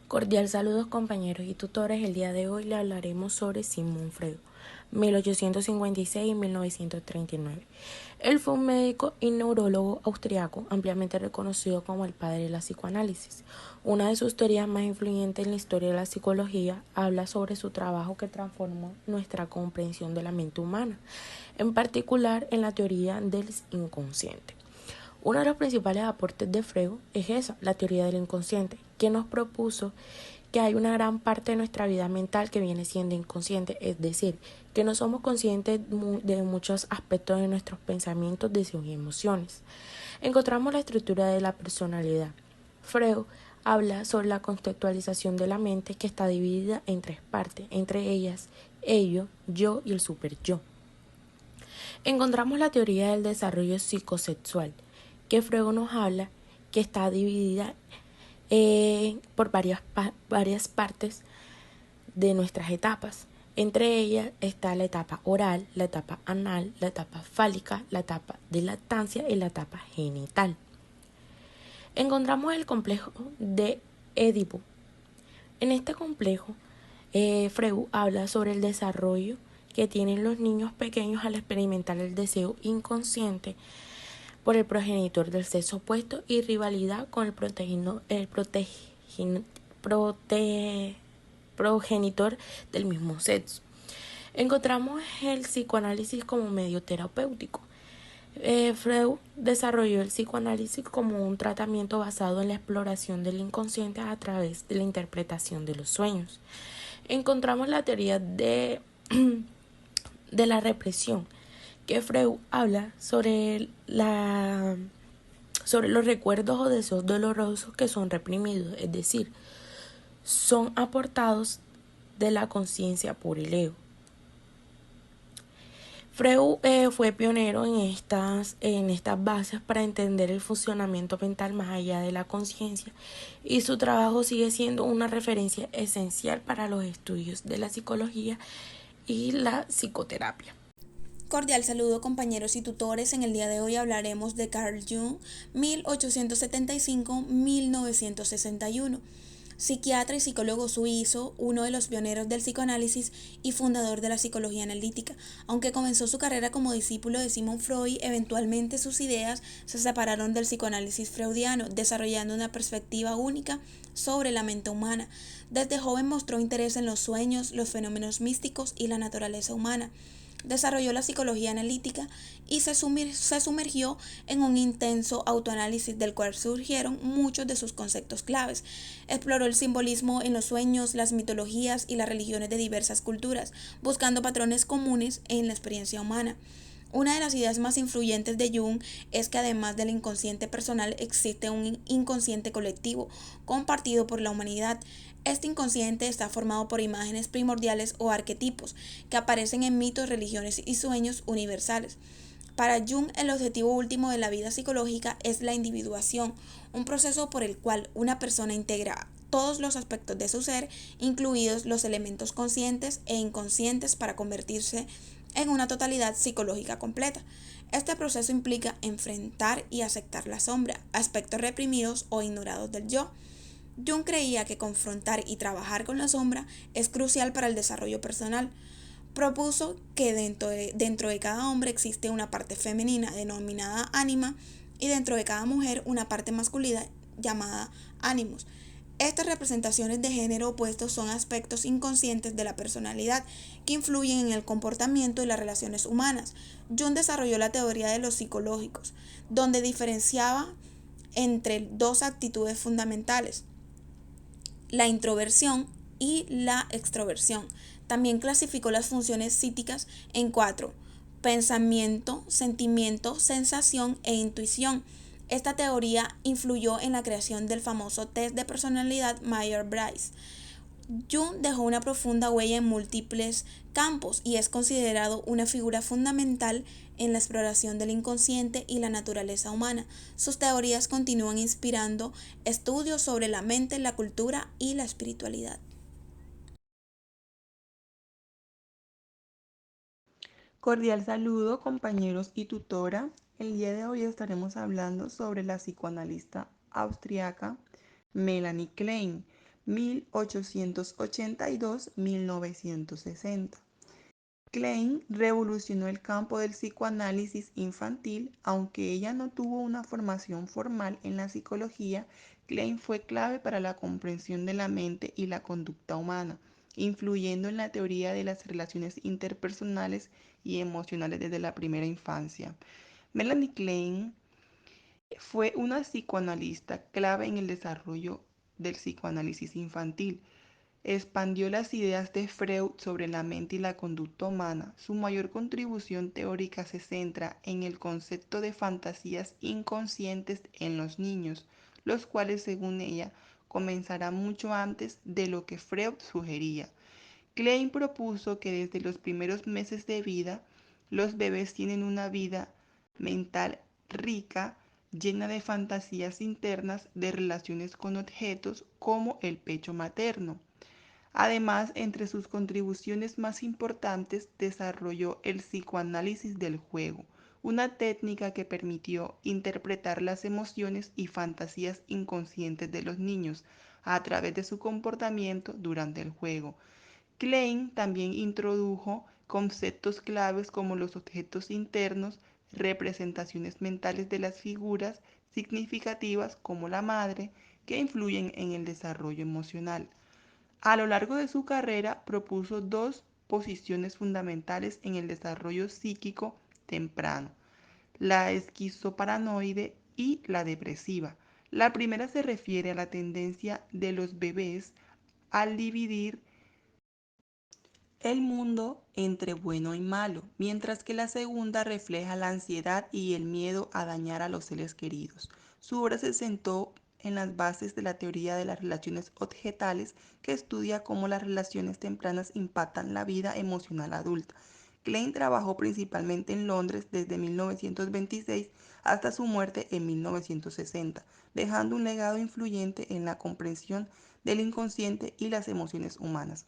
Cordial saludos compañeros y tutores. El día de hoy le hablaremos sobre Sigmund Freud, 1856 y 1939. Él fue un médico y neurólogo austriaco ampliamente reconocido como el padre de la psicoanálisis. Una de sus teorías más influyentes en la historia de la psicología habla sobre su trabajo que transformó nuestra comprensión de la mente humana, en particular en la teoría del inconsciente. Uno de los principales aportes de Freud es esa, la teoría del inconsciente, que nos propuso que hay una gran parte de nuestra vida mental que viene siendo inconsciente, es decir, que no somos conscientes de muchos aspectos de nuestros pensamientos, deseos y emociones. Encontramos la estructura de la personalidad. Freud habla sobre la conceptualización de la mente que está dividida en tres partes, entre ellas ello, yo y el superyo. Encontramos la teoría del desarrollo psicosexual, que Freud nos habla que está dividida por varias partes de nuestras etapas. Entre ellas está la etapa oral, la etapa anal, la etapa fálica, la etapa de lactancia y la etapa genital. Encontramos el complejo de Édipo. En este complejo, Freud habla sobre el desarrollo que tienen los niños pequeños al experimentar el deseo inconsciente por el progenitor del sexo opuesto y rivalidad con el progenitor del mismo sexo. Encontramos el psicoanálisis como medio terapéutico. Freud desarrolló el psicoanálisis como un tratamiento basado en la exploración del inconsciente a través de la interpretación de los sueños. Encontramos la teoría de la represión, que Freud habla sobre los recuerdos o deseos dolorosos que son reprimidos, es decir, son aportados de la conciencia por el ego. Freud fue pionero en estas bases para entender el funcionamiento mental más allá de la conciencia, y su trabajo sigue siendo una referencia esencial para los estudios de la psicología y la psicoterapia. Cordial saludo compañeros y tutores. En el día de hoy hablaremos de Carl Jung, 1875-1961. Psiquiatra y psicólogo suizo, uno de los pioneros del psicoanálisis y fundador de la psicología analítica. Aunque comenzó su carrera como discípulo de Sigmund Freud, eventualmente sus ideas se separaron del psicoanálisis freudiano, desarrollando una perspectiva única sobre la mente humana. Desde joven mostró interés en los sueños, los fenómenos místicos y la naturaleza humana. Desarrolló la psicología analítica y se sumergió en un intenso autoanálisis del cual surgieron muchos de sus conceptos claves. Exploró el simbolismo en los sueños, las mitologías y las religiones de diversas culturas, buscando patrones comunes en la experiencia humana. Una de las ideas más influyentes de Jung es que además del inconsciente personal existe un inconsciente colectivo compartido por la humanidad. Este inconsciente está formado por imágenes primordiales o arquetipos que aparecen en mitos, religiones y sueños universales. Para Jung, el objetivo último de la vida psicológica es la individuación, un proceso por el cual una persona integra todos los aspectos de su ser, incluidos los elementos conscientes e inconscientes, para convertirse en una totalidad psicológica completa. Este proceso implica enfrentar y aceptar la sombra, aspectos reprimidos o ignorados del yo. Jung creía que confrontar y trabajar con la sombra es crucial para el desarrollo personal. Propuso que dentro de cada hombre existe una parte femenina denominada ánima y dentro de cada mujer una parte masculina llamada ánimos. Estas representaciones de género opuestos son aspectos inconscientes de la personalidad que influyen en el comportamiento y las relaciones humanas. Jung desarrolló la teoría de los psicológicos, donde diferenciaba entre dos actitudes fundamentales: la introversión y la extroversión. También clasificó las funciones psíquicas en cuatro: pensamiento, sentimiento, sensación e intuición. Esta teoría influyó en la creación del famoso test de personalidad Myers-Briggs. Jung dejó una profunda huella en múltiples campos y es considerado una figura fundamental en la exploración del inconsciente y la naturaleza humana. Sus teorías continúan inspirando estudios sobre la mente, la cultura y la espiritualidad. Cordial saludo, compañeros y tutora. El día de hoy estaremos hablando sobre la psicoanalista austriaca Melanie Klein, 1882-1960. Klein revolucionó el campo del psicoanálisis infantil. Aunque ella no tuvo una formación formal en la psicología, Klein fue clave para la comprensión de la mente y la conducta humana, influyendo en la teoría de las relaciones interpersonales y emocionales desde la primera infancia. Melanie Klein fue una psicoanalista clave en el desarrollo del psicoanálisis infantil. Expandió las ideas de Freud sobre la mente y la conducta humana. Su mayor contribución teórica se centra en el concepto de fantasías inconscientes en los niños, los cuales, según ella, comenzarán mucho antes de lo que Freud sugería. Klein propuso que desde los primeros meses de vida, los bebés tienen una vida mental rica, llena de fantasías internas de relaciones con objetos como el pecho materno. Además, entre sus contribuciones más importantes, desarrolló el psicoanálisis del juego, una técnica que permitió interpretar las emociones y fantasías inconscientes de los niños a través de su comportamiento durante el juego. Klein también introdujo conceptos claves como los objetos internos, representaciones mentales de las figuras significativas como la madre, que influyen en el desarrollo emocional. A lo largo de su carrera propuso dos posiciones fundamentales en el desarrollo psíquico temprano: la esquizoparanoide y la depresiva. La primera se refiere a la tendencia de los bebés al dividir el mundo entre bueno y malo, mientras que la segunda refleja la ansiedad y el miedo a dañar a los seres queridos. Su obra se sentó en las bases de la teoría de las relaciones objetales, que estudia cómo las relaciones tempranas impactan la vida emocional adulta. Klein trabajó principalmente en Londres desde 1926 hasta su muerte en 1960, dejando un legado influyente en la comprensión del inconsciente y las emociones humanas.